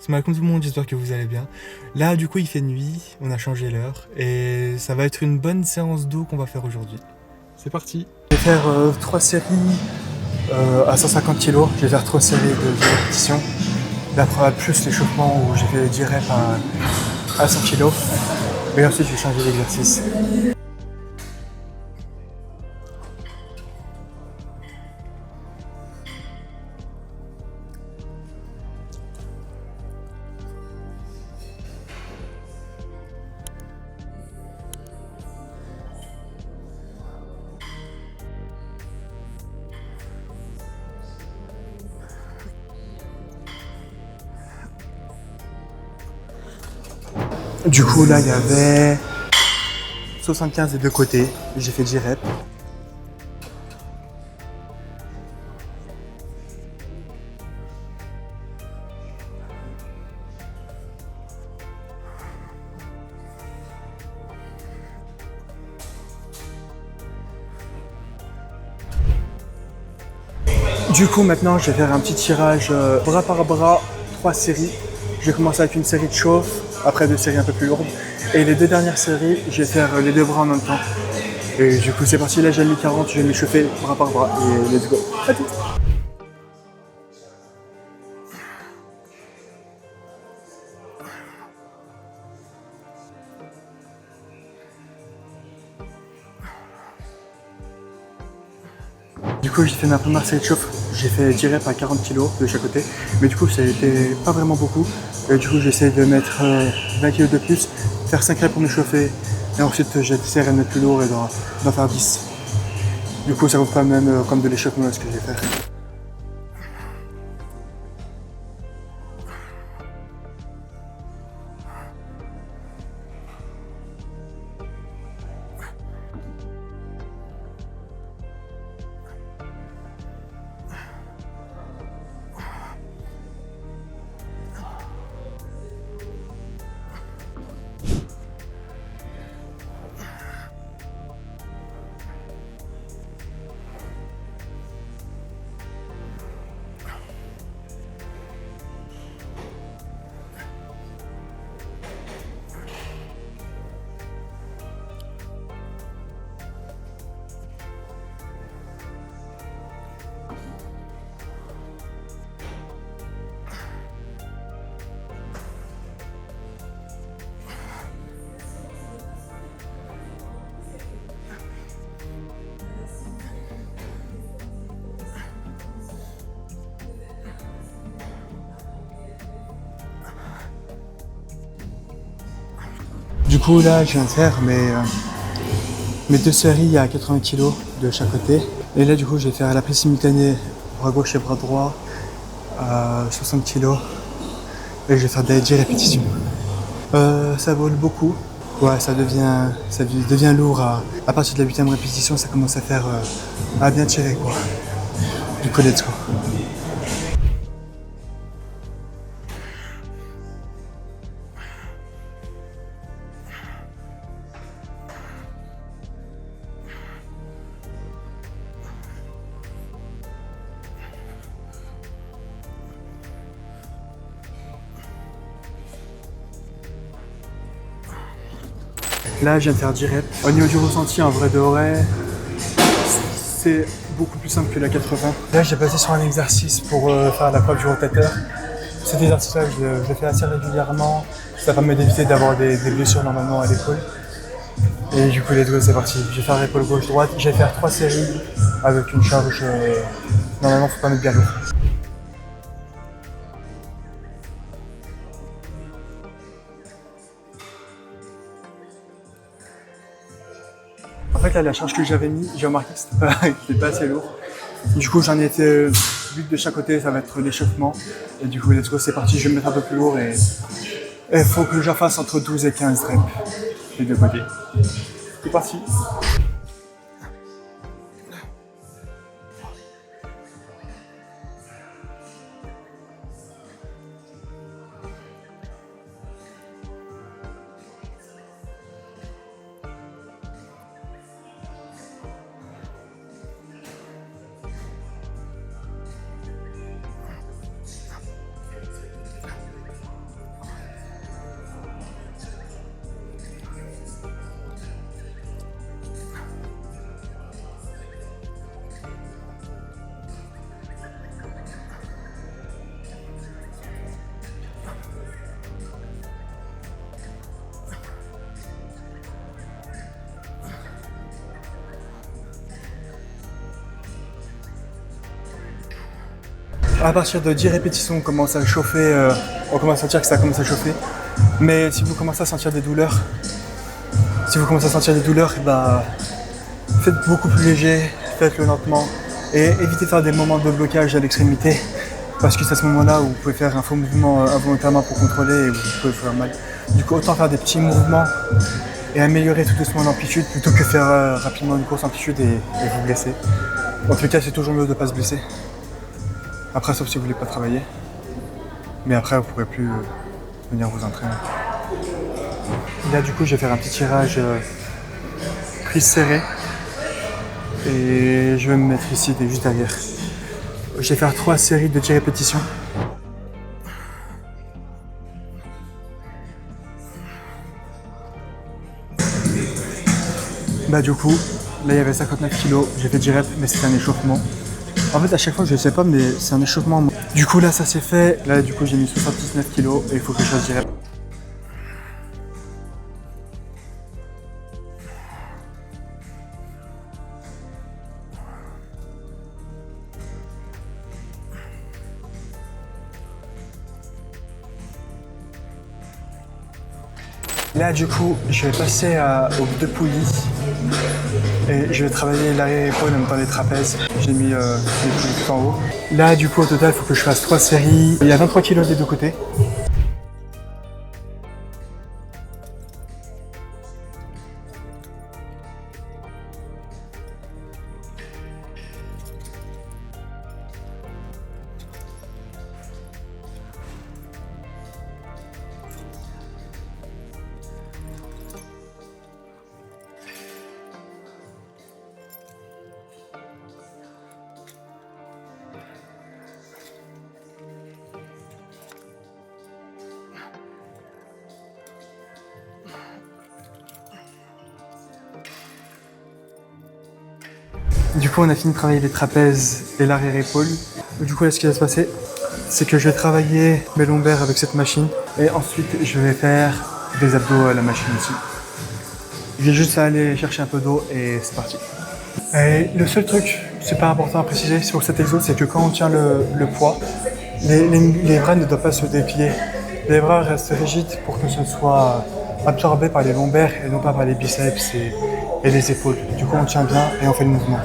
C'est mal comme tout le monde, j'espère que vous allez bien. Là, du coup, il fait nuit, on a changé l'heure et ça va être une bonne séance d'eau qu'on va faire aujourd'hui. C'est parti. Je vais faire 3 séries à 150 kg. Je vais faire 3 séries de répétitions. La première plus l'échauffement où j'ai fait 10 reps à 100 kg. Et ensuite, je vais changer l'exercice. Du coup, là, il y avait 75 des deux côtés. J'ai fait 10 reps. Du coup, maintenant, je vais faire un petit tirage bras par bras, 3 séries. Je vais commencer avec une série de chauffe, après 2 séries un peu plus lourdes. Et les 2 dernières séries, je vais faire les 2 bras en même temps. Et du coup, c'est parti, là j'ai mis 40, je vais m'échauffer bras par bras et let's go. À tout. Du coup, j'ai fait ma première série de chauffe. J'ai fait 10 reps à 40 kg de chaque côté. Mais du coup, ça n'était pas vraiment beaucoup. Et du coup, j'essaie de mettre 20 kg de plus, faire 5 reps pour m'échauffer. Et ensuite, j'essaierai de mettre plus lourd et d'en faire 10. Du coup, ça compte quand même comme de l'échauffement ce que je vais faire. Du coup, là, je viens de faire mes 2 séries à 80 kg de chaque côté. Et là, du coup, je vais faire la prise simultanée bras gauche et bras droit à 60 kg. Et je vais faire des 10 répétitions. Ça vole beaucoup. Ouais, ça devient lourd. À partir de la 8e répétition, ça commence à faire à bien tirer, quoi. Du coup, let's go. Là, je viens de faire 10 reps. Au niveau du ressenti, en vrai de vrai, c'est beaucoup plus simple que la 80. Là, j'ai passé sur un exercice pour faire la preuve du rotateur. Cet exercice-là, je le fais assez régulièrement. Ça permet d'éviter d'avoir des blessures normalement à l'épaule. Et du coup, let's go, c'est parti. Je vais faire l'épaule gauche-droite. Je vais faire 3 séries avec une charge. Normalement, faut pas mettre bien lourd. En fait, là, la charge que j'avais mis, j'ai remarqué que c'était pas assez lourd. Du coup, j'en ai fait 8 de chaque côté, ça va être l'échauffement. Et du coup, let's go, c'est parti, je vais me mettre un peu plus lourd et il faut que j'en fasse entre 12 et 15 reps des deux côtés. C'est parti. À partir de 10 répétitions, on commence à chauffer, on commence à sentir que ça commence à chauffer. Mais si vous commencez à sentir des douleurs, et bah, faites beaucoup plus léger, faites-le lentement et évitez de faire des moments de blocage à l'extrémité parce que c'est à ce moment-là où vous pouvez faire un faux mouvement involontairement pour contrôler et vous pouvez faire mal. Du coup, autant faire des petits mouvements et améliorer tout doucement l'amplitude plutôt que faire rapidement une grosse amplitude et vous blesser. En tout cas, c'est toujours mieux de ne pas se blesser. Après, sauf si vous voulez pas travailler. Mais après, vous ne pourrez plus venir vous entraîner. Là, du coup, je vais faire un petit tirage prise serrée. Et je vais me mettre ici, juste derrière. Je vais faire 3 séries de 10 répétitions. Bah du coup, là il y avait 59 kg, j'ai fait 10 reps, mais c'était un échauffement. En fait à chaque fois je sais pas mais c'est un échauffement. Du coup là ça s'est fait, là du coup j'ai mis 79 kg et il faut que je fasse 10 reps. Là du coup je vais passer aux 2 poulies et je vais travailler l'arrière-épaule en même temps les trapèzes. J'ai mis les poulies tout en haut. Là du coup au total il faut que je fasse 3 séries. Il y a 23 kg des deux côtés. Du coup, on a fini de travailler les trapèzes et l'arrière-épaule. Du coup, là, ce qui va se passer, c'est que je vais travailler mes lombaires avec cette machine. Et ensuite, je vais faire des abdos à la machine ici. J'ai juste à aller chercher un peu d'eau et c'est parti. Et le seul truc, c'est pas important à préciser sur cet exo, c'est que quand on tient le poids, les bras ne doivent pas se déplier. Les bras restent rigides pour que ce soit absorbé par les lombaires et non pas par les biceps et les épaules. Du coup, on tient bien et on fait le mouvement.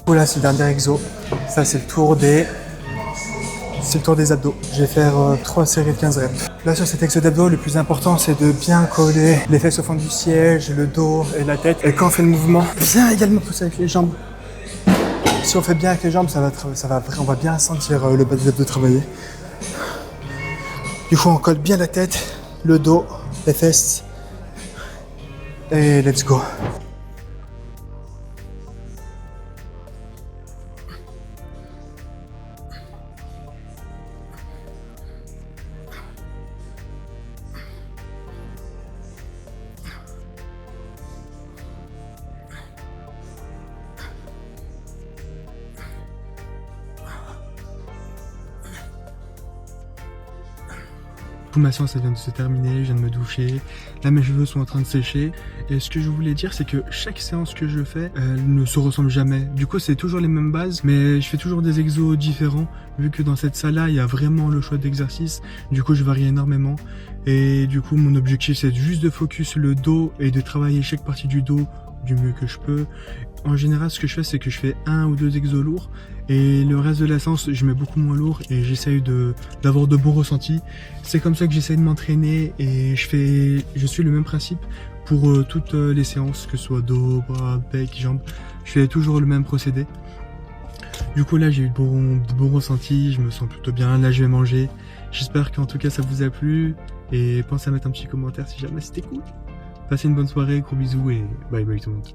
Voilà, c'est le dernier exo. Ça, c'est le tour des abdos. Je vais faire 3 séries de 15 reps. Là, sur cet exo d'abdos, le plus important, c'est de bien coller les fesses au fond du siège, le dos et la tête. Et quand on fait le mouvement, bien également pousser avec les jambes. Si on fait bien avec les jambes, on va bien sentir le bas des abdos travailler. Du coup, on colle bien la tête, le dos, les fesses. Et let's go. Ma séance vient de se terminer, je viens de me doucher, là mes cheveux sont en train de sécher et ce que je voulais dire c'est que chaque séance que je fais ne se ressemble jamais. Du coup c'est toujours les mêmes bases mais je fais toujours des exos différents vu que dans cette salle là il y a vraiment le choix d'exercice. Du coup je varie énormément et du coup mon objectif c'est juste de focus le dos et de travailler chaque partie du dos du mieux que je peux. En général ce que je fais c'est que je fais 1 ou 2 exos lourds et le reste de la séance je mets beaucoup moins lourd et j'essaye d'avoir de bons ressentis. C'est comme ça que j'essaye de m'entraîner et je suis le même principe Pour toutes les séances, que ce soit dos, bras, bec, jambes, je fais toujours le même procédé. Du coup là j'ai eu de bons ressentis, je me sens plutôt bien, là je vais manger. J'espère qu'en tout cas ça vous a plu et pensez à mettre un petit commentaire si jamais c'était cool. Passez une bonne soirée, gros bisous et bye bye tout le monde.